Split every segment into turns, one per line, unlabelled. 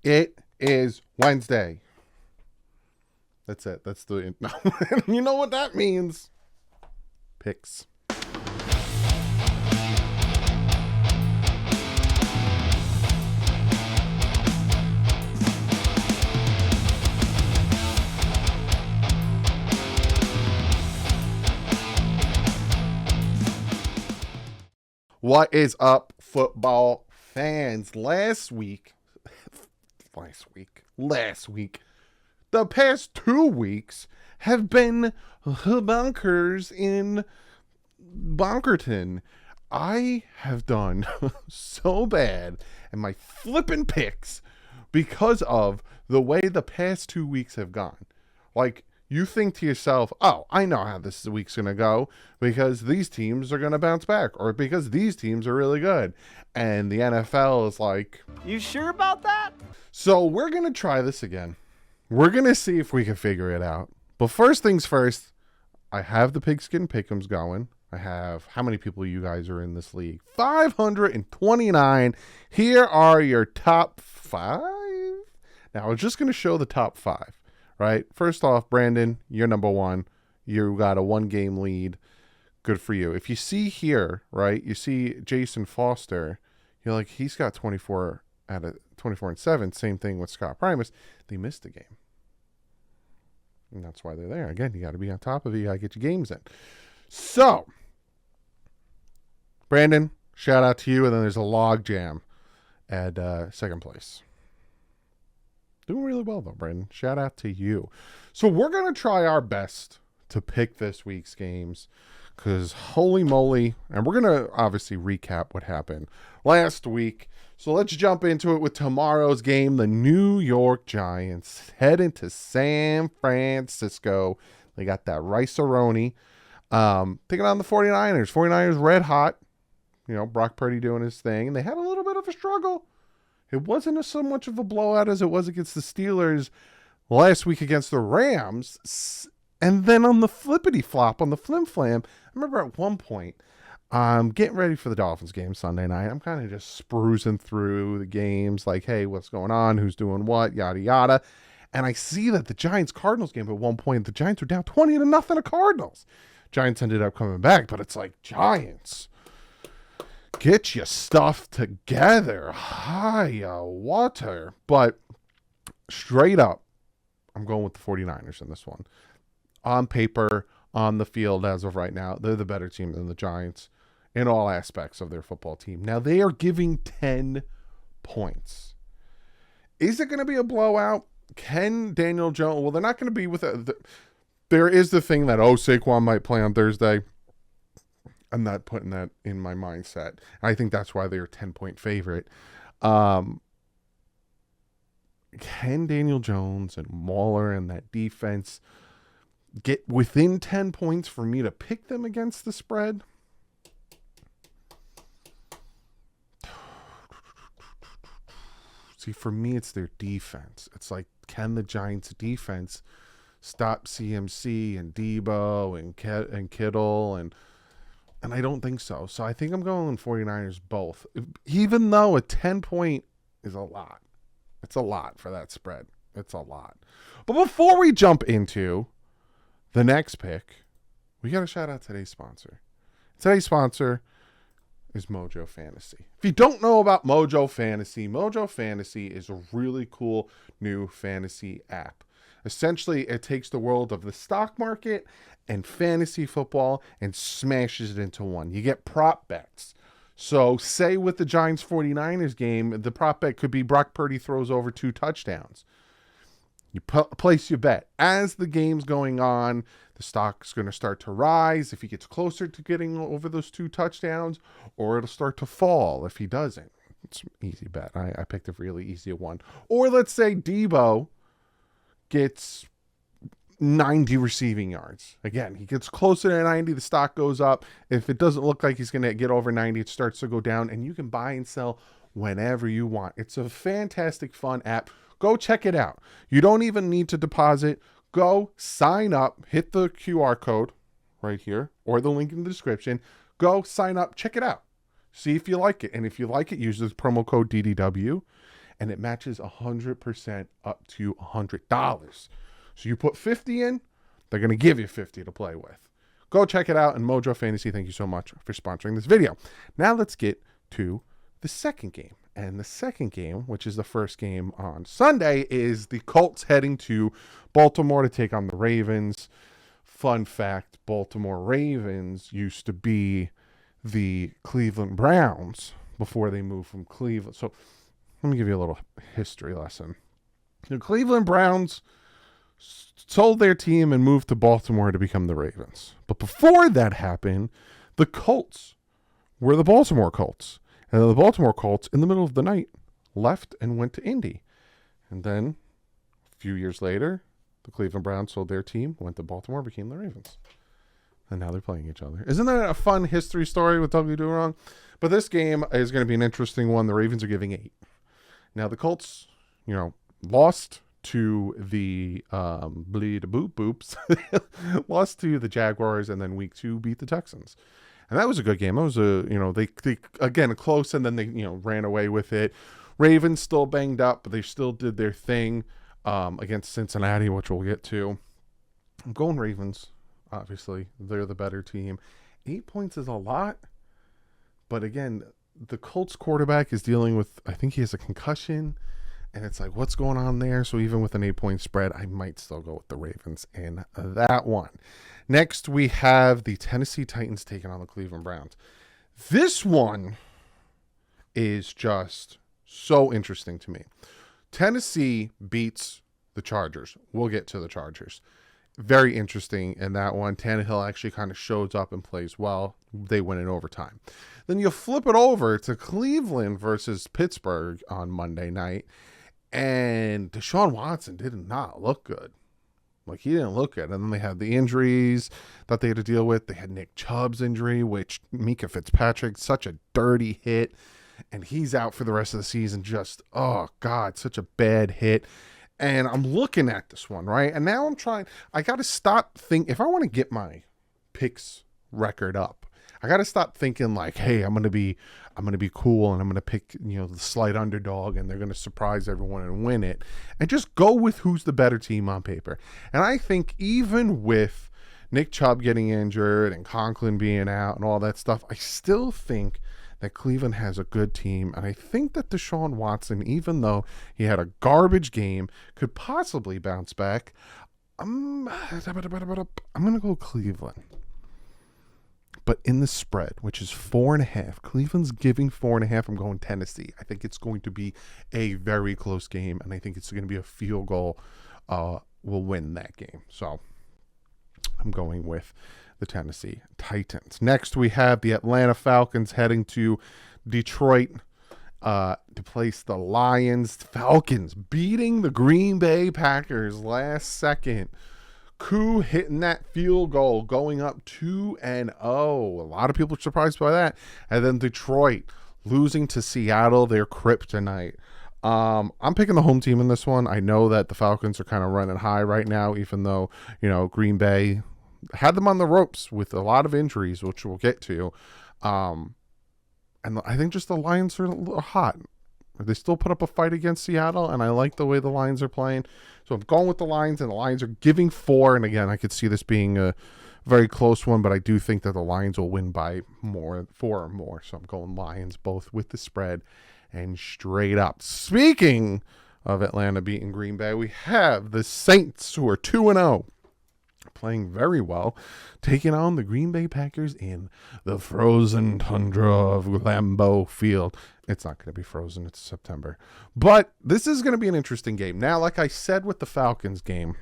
It is Wednesday. That's it. That's the... No. You know what that means. Picks. What is up, football fans? Last week, the past 2 weeks have been bonkers in Bonkerton. I have done so bad in my flipping picks because of the way the past 2 weeks have gone. Like, you think to yourself, oh, I know how this week's going to go because these teams are going to bounce back or because these teams are really good. And the NFL is like,
you sure about that?
So we're going to try this again. We're going to see if we can figure it out. But first things first, I have the Pigskin Picks going. I have, how many people you guys are in this league? 529. Here are your top 5. Now, I was just going to show the top 5. Right? First off, Brandon, you're number 1. You got a 1-game lead. Good for you. If you see here, right, you see Jason Foster, you're like, he's got 24 and 7. Same thing with Scott Primus. They missed a game. And that's why they're there. Again, you got to be on top of it. You got to get your games in. So, Brandon, shout out to you. And then there's a log jam at second place. Doing really well, though, Brandon. Shout out to you. So we're going to try our best to pick this week's games because holy moly. And we're going to obviously recap what happened last week. So let's jump into it with tomorrow's game. The New York Giants head into San Francisco. They got that rice-a-roni. Taking on the 49ers. 49ers red hot. You know, Brock Purdy doing his thing. And they had a little bit of a struggle. It wasn't so much of a blowout as it was against the Steelers last week against the Rams. And then on the flippity-flop, on the flim-flam, I remember at one point, getting ready for the Dolphins game Sunday night. I'm kind of just sprucing through the games like, hey, what's going on? Who's doing what? Yada, yada. And I see that the Giants-Cardinals game at one point, the Giants were down 20-0 to Cardinals. Giants ended up coming back, but it's like, Giants, get your stuff together. High water. But straight up, I'm going with the 49ers in this one. On paper, on the field as of right now, they're the better team than the Giants in all aspects of their football team. Now, they are giving 10 points. Is it going to be a blowout? Can Daniel Jones... Well, they're not going to be with... There is the thing that, Saquon might play on Thursday. I'm not putting that in my mindset. I think that's why they're a 10-point favorite. Can Daniel Jones and Waller and that defense get within 10 points for me to pick them against the spread? See, for me, it's their defense. It's like, can the Giants' defense stop CMC and Debo and Kittle and I don't think so. So I think I'm going 49ers both. Even though a 10-point is a lot. It's a lot for that spread. It's a lot. But before we jump into the next pick, we got to shout out today's sponsor. Today's sponsor is Mojo Fantasy. If you don't know about Mojo Fantasy is a really cool new fantasy app. Essentially, it takes the world of the stock market and fantasy football and smashes it into one. You get prop bets. So say with the Giants 49ers game, the prop bet could be Brock Purdy throws over 2 touchdowns. You place your bet. As the game's going on, the stock's going to start to rise if he gets closer to getting over those 2 touchdowns, or it'll start to fall if he doesn't. It's an easy bet. I picked a really easy one. Or let's say Debo gets 90 receiving yards. Again, he gets closer to 90, the stock goes up. If it doesn't look like he's going to get over 90, it starts to go down, and you can buy and sell whenever you want. It's a fantastic, fun app. Go check it out. You don't even need to deposit. Go sign up, hit the QR code right here or the link in the description. Go sign up, check it out. See if you like it. And if you like it, use the promo code DDW and it matches 100% up to $100. So you put 50 in, they're going to give you 50 to play with. Go check it out. And Mojo Fantasy, thank you so much for sponsoring this video. Now let's get to the second game. And the second game, which is the first game on Sunday, is the Colts heading to Baltimore to take on the Ravens. Fun fact, Baltimore Ravens used to be the Cleveland Browns before they moved from Cleveland. So let me give you a little history lesson. The Cleveland Browns sold their team and moved to Baltimore to become the Ravens. But before that happened, the Colts were the Baltimore Colts. And the Baltimore Colts, in the middle of the night, left and went to Indy. And then, a few years later, the Cleveland Browns sold their team, went to Baltimore, became the Ravens. And now they're playing each other. Isn't that a fun history story with DouglieDoWrong? But this game is going to be an interesting one. The Ravens are giving 8. Now, the Colts, lost to the Boops, lost to the Jaguars, and then week 2 beat the Texans. And that was a good game. That was they again close, and then they ran away with it. Ravens still banged up, but they still did their thing against Cincinnati, which we'll get to. I'm going Ravens. Obviously, they're the better team. 8 points is a lot, but again, the Colts quarterback is dealing with, I think he has a concussion. And it's like, what's going on there? So even with an 8-point spread, I might still go with the Ravens in that one. Next, we have the Tennessee Titans taking on the Cleveland Browns. This one is just so interesting to me. Tennessee beats the Chargers. We'll get to the Chargers. Very interesting in that one. Tannehill actually kind of shows up and plays well. They win in overtime. Then you flip it over to Cleveland versus Pittsburgh on Monday night. And Deshaun Watson did not look good. Like, he didn't look good. And then they had the injuries that they had to deal with. They had Nick Chubb's injury, which Mika Fitzpatrick, such a dirty hit. And he's out for the rest of the season. Just, oh, God, such a bad hit. And I'm looking at this one, right? And now I got to stop thinking, if I want to get my picks record up, I got to stop thinking like, hey, I'm going to be cool and I'm going to pick, the slight underdog and they're going to surprise everyone and win it, and just go with who's the better team on paper. And I think even with Nick Chubb getting injured and Conklin being out and all that stuff, I still think that Cleveland has a good team. And I think that Deshaun Watson, even though he had a garbage game, could possibly bounce back. I'm going to go Cleveland. But in the spread, which is 4.5, Cleveland's giving 4.5. I'm going Tennessee. I think it's going to be a very close game, and I think it's going to be a field goal will win that game. So I'm going with the Tennessee Titans. Next, we have the Atlanta Falcons heading to Detroit to place the Lions. Falcons beating the Green Bay Packers last second. Koo hitting that field goal, going up 2-0. A lot of people are surprised by that. And then Detroit losing to Seattle, their kryptonite. I'm picking the home team in this one. I know that the Falcons are kind of running high right now, even though, Green Bay had them on the ropes with a lot of injuries, which we'll get to. And I think just the Lions are a little hot. They still put up a fight against Seattle, and I like the way the Lions are playing. So I'm going with the Lions, and the Lions are giving 4. And again, I could see this being a very close one, but I do think that the Lions will win by 4 or more. So I'm going Lions both with the spread and straight up. Speaking of Atlanta beating Green Bay, we have the Saints, who are 2-0. Playing very well, taking on the Green Bay Packers in the frozen tundra of Lambeau Field. It's not going to be frozen. It's September. But this is going to be an interesting game. Now, like I said with the Falcons game,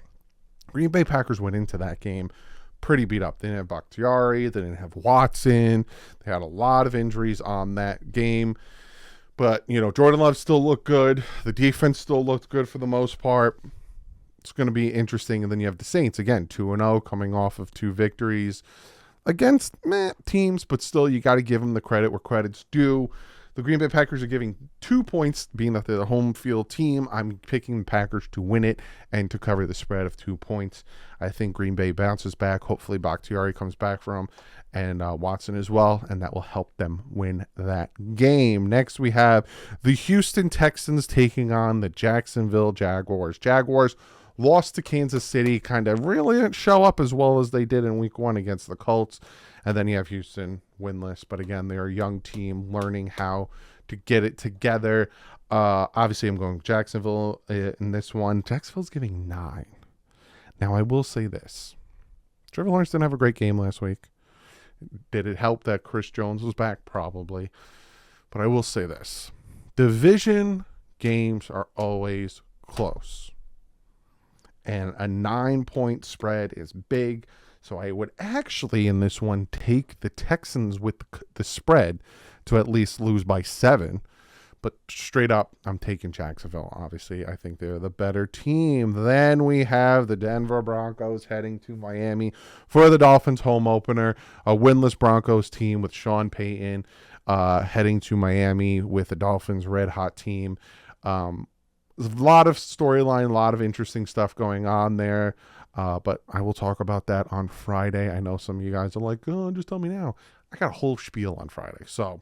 Green Bay Packers went into that game pretty beat up. They didn't have Bakhtiari. They didn't have Watson. They had a lot of injuries on that game. But, Jordan Love still looked good. The defense still looked good for the most part. It's going to be interesting. And then you have the Saints, again, 2-0, coming off of 2 victories against teams, but still you got to give them the credit where credit's due. The Green Bay Packers are giving 2 points, being that they're the home field team. I'm picking the Packers to win it and to cover the spread of 2 points. I think Green Bay bounces back. Hopefully Bakhtiari comes back from and Watson as well, and that will help them win that game. Next, we have the Houston Texans taking on the Jacksonville Jaguars. Jaguars lost to Kansas City, kind of really didn't show up as well as they did in week 1 against the Colts. And then you have Houston winless. But again, they're a young team learning how to get it together. Obviously, I'm going Jacksonville in this one. Jacksonville's giving 9. Now, I will say this. Trevor Lawrence didn't have a great game last week. Did it help that Chris Jones was back? Probably. But I will say this. Division games are always close. And a 9-point spread is big. So I would actually, in this one, take the Texans with the spread to at least lose by 7. But straight up, I'm taking Jacksonville. Obviously, I think they're the better team. Then we have the Denver Broncos heading to Miami for the Dolphins home opener. A winless Broncos team with Sean Payton heading to Miami with the Dolphins red-hot team. A lot of storyline, a lot of interesting stuff going on there. But I will talk about that on Friday. I know some of you guys are like, oh, just tell me now. I got a whole spiel on Friday. So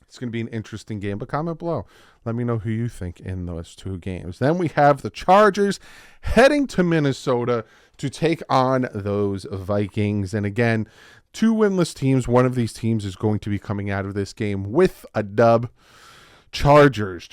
it's going to be an interesting game. But comment below. Let me know who you think in those 2 games. Then we have the Chargers heading to Minnesota to take on those Vikings. And again, 2 winless teams. One of these teams is going to be coming out of this game with a dub. Chargers.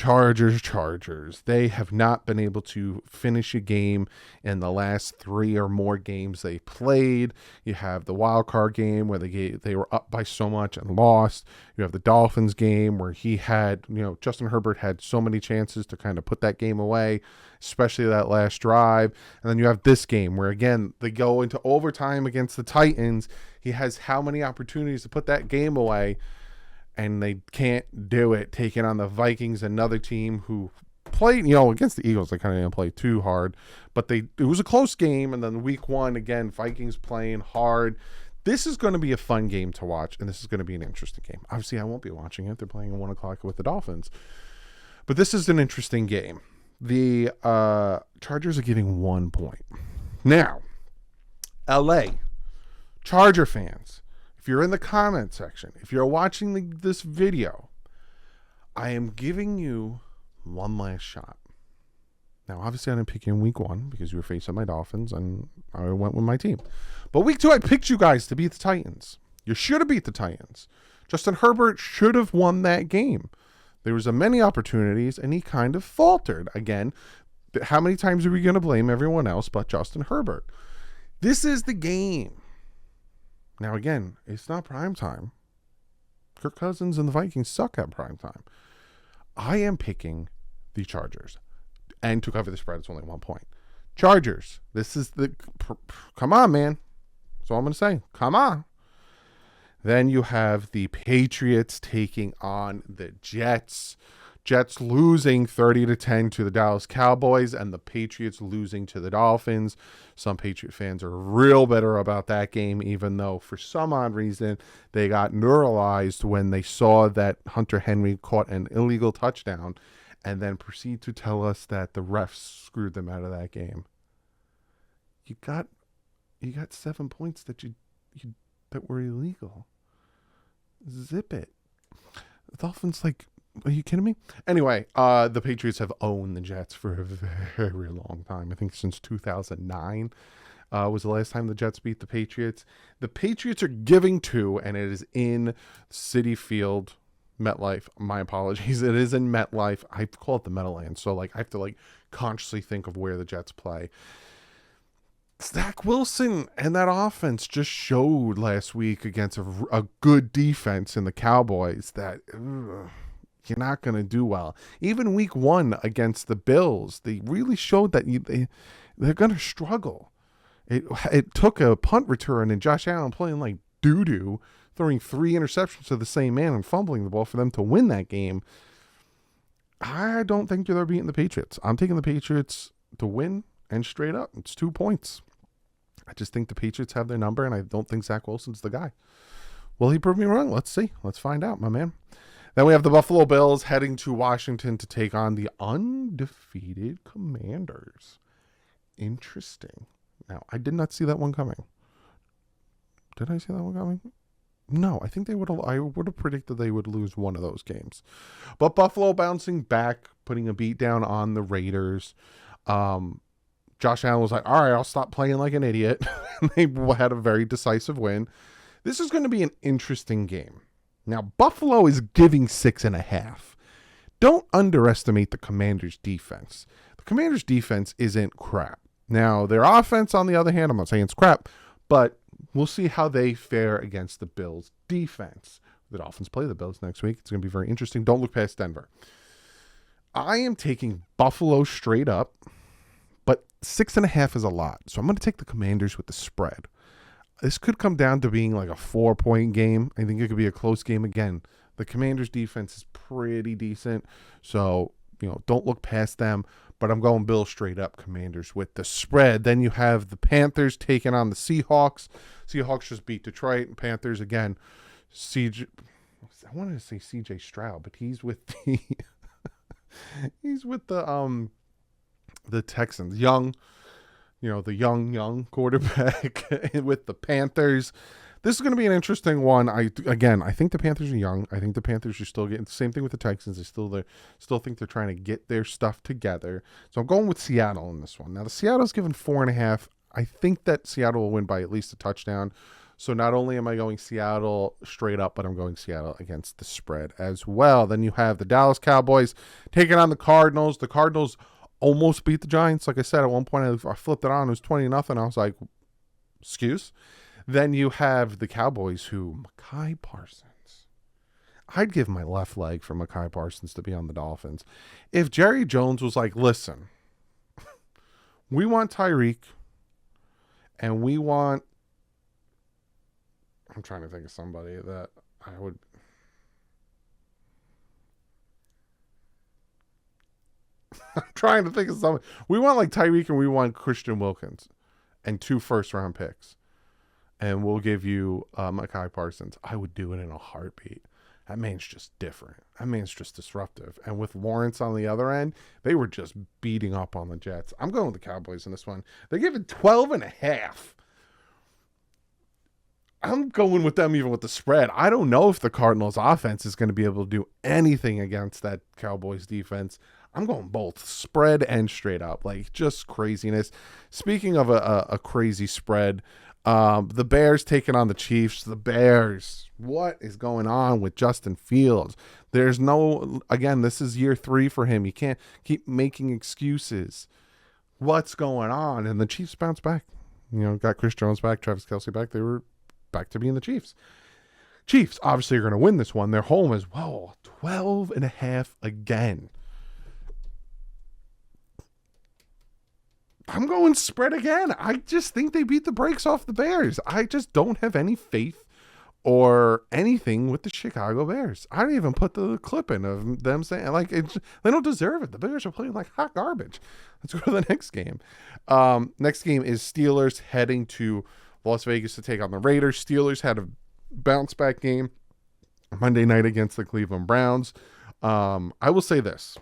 They have not been able to finish a game in the last 3 or more games they played. You have the wild card game where they were up by so much and lost. You have the Dolphins game where Justin Herbert had so many chances to kind of put that game away, especially that last drive. And then you have this game where, again, they go into overtime against the Titans. He has how many opportunities to put that game away? And they can't do it, taking on the Vikings, another team who played, against the Eagles. They kind of didn't play too hard, but it was a close game. And then week 1, again, Vikings playing hard. This is going to be a fun game to watch, and this is going to be an interesting game. Obviously, I won't be watching it. They're playing at 1 o'clock with the Dolphins. But this is an interesting game. The Chargers are giving 1 point. Now, LA, Charger fans, if you're in the comment section, if you're watching this video, I am giving you one last shot. Now, obviously, I didn't pick you in week 1 because you were facing my Dolphins, and I went with my team. But week 2, I picked you guys to beat the Titans. You should have beat the Titans. Justin Herbert should have won that game. There was many opportunities, and he kind of faltered. Again, how many times are we going to blame everyone else but Justin Herbert? This is the game. Now, again, it's not prime time. Kirk Cousins and the Vikings suck at prime time. I am picking the Chargers. And to cover the spread, it's only 1 point. Chargers. This is come on, man. That's all I'm going to say. Come on. Then you have the Patriots taking on the Jets. Jets losing 30-10 to the Dallas Cowboys, and the Patriots losing to the Dolphins. Some Patriot fans are real bitter about that game, even though for some odd reason they got neuralized when they saw that Hunter Henry caught an illegal touchdown and then proceed to tell us that the refs screwed them out of that game. You got 7 points that that were illegal. Zip it. The Dolphins, are you kidding me? Anyway, the Patriots have owned the Jets for a very long time. I think since 2009 was the last time the Jets beat the Patriots. The Patriots are giving 2, and it is in Citi Field, MetLife. My apologies. It is in MetLife. I call it the Meadowlands, so I have to consciously think of where the Jets play. Zach Wilson and that offense just showed last week against a good defense in the Cowboys that you're not going to do well. Even week 1 against the Bills, they really showed that they're going to struggle. It took a punt return and Josh Allen playing like doo-doo, throwing 3 interceptions to the same man and fumbling the ball for them to win that game. I don't think they're beating the Patriots. I'm taking the Patriots to win, and straight up, it's 2 points. I just think the Patriots have their number, and I don't think Zach Wilson's the guy. Will he prove me wrong? Let's see. Let's find out, my man. Then we have the Buffalo Bills heading to Washington to take on the undefeated Commanders. Interesting. Now, I did not see that one coming. Did I see that one coming? No, I think I would have predicted they would lose one of those games. But Buffalo bouncing back, putting a beat down on the Raiders. Josh Allen was like, all right, I'll stop playing like an idiot. They had a very decisive win. This is going to be an interesting game. Now, Buffalo is giving 6.5. Don't underestimate the Commanders' defense. The Commanders' defense isn't crap. Now, their offense, on the other hand, I'm not saying it's crap, but we'll see how they fare against the Bills' defense. The Dolphins play the Bills next week. It's going to be very interesting. Don't look past Denver. I am taking Buffalo straight up, but 6.5 is a lot. So I'm going to take the Commanders with the spread. This could come down to being like a 4-point game. I think it could be a close game again. The Commanders' defense is pretty decent, so don't look past them. But I'm going Bills straight up, Commanders with the spread. Then you have the Panthers taking on the Seahawks. Seahawks just beat Detroit. And Panthers again. I wanted to say C.J. Stroud, but he's with the the Texans. Young. The young quarterback with the Panthers. This is going to be an interesting one. I think the Panthers are young. I think the Panthers are still getting the same thing with the Texans. They still think they're trying to get their stuff together. So I'm going with Seattle in this one. Now the Seattle's given 4.5. I think that Seattle will win by at least a touchdown. So not only am I going Seattle straight up, but I'm going Seattle against the spread as well. Then you have the Dallas Cowboys taking on the Cardinals. The Cardinals almost beat the Giants. Like I said, at one point I flipped it on. It was 20-0. I was like, excuse. Then you have the Cowboys who, Micah Parsons. I'd give my left leg for Micah Parsons to be on the Dolphins. If Jerry Jones was like, listen, we want Tyreek and we want, I'm trying to think of somebody that I would, I'm trying to think of somebody. We want like Tyreek and we want Christian Wilkins and 2 first-round picks. And we'll give you Micah Parsons. I would do it in a heartbeat. That man's just different. That man's just disruptive. And with Lawrence on the other end, they were just beating up on the Jets. I'm going with the Cowboys in this one. They're giving 12.5. I'm going with them even with the spread. I don't know if the Cardinals offense is going to be able to do anything against that Cowboys defense. I'm going both spread and straight up. Like, just craziness. Speaking of a crazy spread, the Bears taking on the Chiefs. The Bears. What is going on with Justin Fields? There's no, again, this is year 3 for him. You can't keep making excuses. What's going on? And the Chiefs bounced back. Got Chris Jones back, Travis Kelce back. They were back to being the Chiefs. Chiefs obviously are going to win this one. Their home is, 12.5 again. I'm going spread again. I just think they beat the brakes off the Bears. I just don't have any faith or anything with the Chicago Bears. I didn't even put the clip in of them saying, like, they don't deserve it. The Bears are playing like hot garbage. Let's go to the next game. Next game is Steelers heading to Las Vegas to take on the Raiders. Steelers had a bounce-back game Monday night against the Cleveland Browns. I will say this.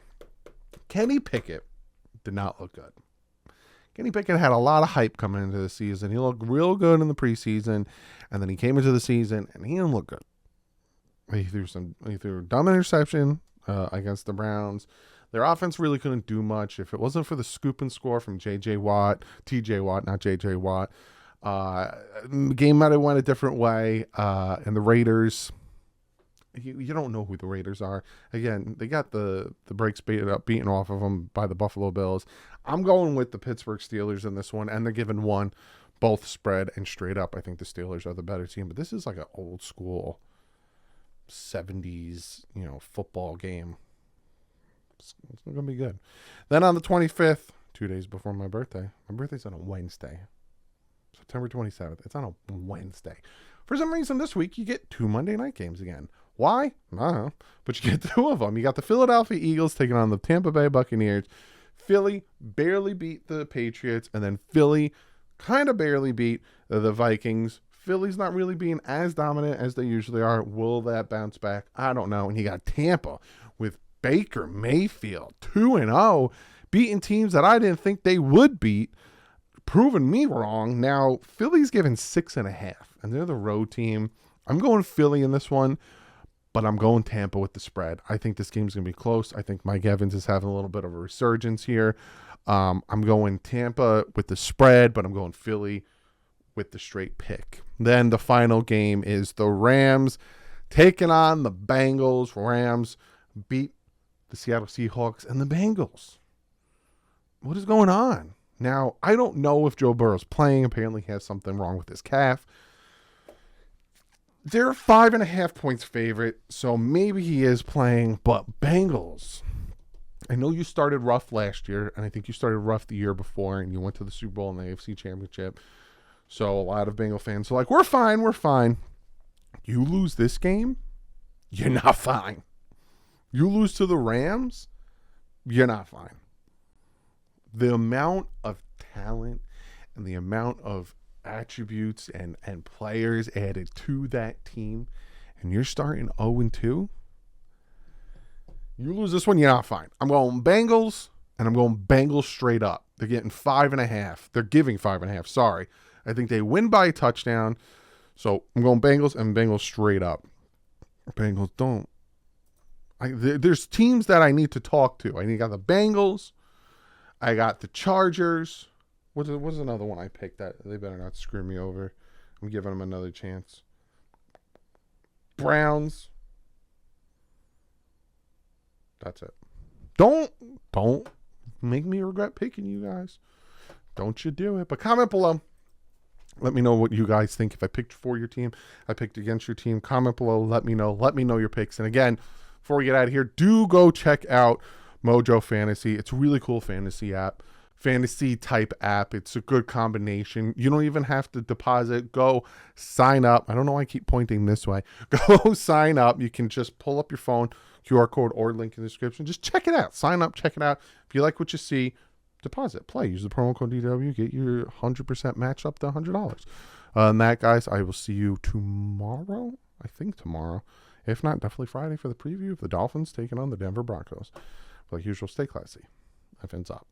Kenny Pickett did not look good. Kenny Pickett had a lot of hype coming into the season. He looked real good in the preseason, and then he came into the season, and he didn't look good. He threw a dumb interception against the Browns. Their offense really couldn't do much. If it wasn't for the scoop and score from TJ Watt, not J.J. Watt, the game might have went a different way. And the Raiders, you don't know who the Raiders are. Again, they got the brakes beaten off of them by the Buffalo Bills. I'm going with the Pittsburgh Steelers in this one, and they're giving one, both spread and straight up. I think the Steelers are the better team, but this is like an old school 70s, football game. It's going to be good. Then on the 25th, 2 days before my birthday. My birthday's on a Wednesday. September 27th. It's on a Wednesday. For some reason this week, you get 2 Monday night games again. Why? I don't know. But you get 2 of them. You got the Philadelphia Eagles taking on the Tampa Bay Buccaneers. Philly barely beat the Patriots, and then Philly kind of barely beat the Vikings. Philly's not really being as dominant as they usually are. Will that bounce back? I don't know. And you got Tampa with Baker Mayfield, 2-0, beating teams that I didn't think they would beat, proving me wrong. Now, Philly's given 6.5, and they're the road team. I'm going Philly in this one, but I'm going Tampa with the spread. I think this game's going to be close. I think Mike Evans is having a little bit of a resurgence here. I'm going Tampa with the spread, but I'm going Philly with the straight pick. Then the final game is the Rams taking on the Bengals. Rams beat the Seattle Seahawks and the Bengals. What is going on? Now, I don't know if Joe Burrow's playing. Apparently he has something wrong with his calf. They're 5.5 points favorite, so maybe he is playing, but Bengals, I know you started rough last year, and I think you started rough the year before, and you went to the Super Bowl and the AFC Championship. So a lot of Bengal fans are like, we're fine, we're fine. You lose this game, you're not fine. You lose to the Rams, you're not fine. The amount of talent and the amount of attributes and players added to that team, and you're starting 0-2, you lose this one, you're not fine. I'm going Bengals, and I'm going Bengals straight up. They're getting 5.5. They're giving 5.5. Sorry. I think they win by a touchdown. So I'm going Bengals and Bengals straight up. Bengals don't. There's teams that I need to talk to. I got the Bengals. I got the Chargers. What's another one I picked that they better not screw me over? I'm giving them another chance. Browns. That's it. Don't make me regret picking you guys. Don't you do it. But comment below. Let me know what you guys think. If I picked for your team, I picked against your team. Comment below. Let me know. Let me know your picks. And again, before we get out of here, do go check out Mojo Fantasy. It's a really cool fantasy type app. It's a good combination. You don't even have to deposit. Go sign up. I don't know why I keep pointing this way. Go sign up. You can just pull up your phone, QR code or link in the description. Just check it out. Sign up, check it out. If you like what you see, deposit, play. Use the promo code DW. Get your 100% match up to $100. And that, guys, I will see you tomorrow. I think tomorrow. If not, definitely Friday for the preview of the Dolphins taking on the Denver Broncos. Like usual, stay classy. FN's up.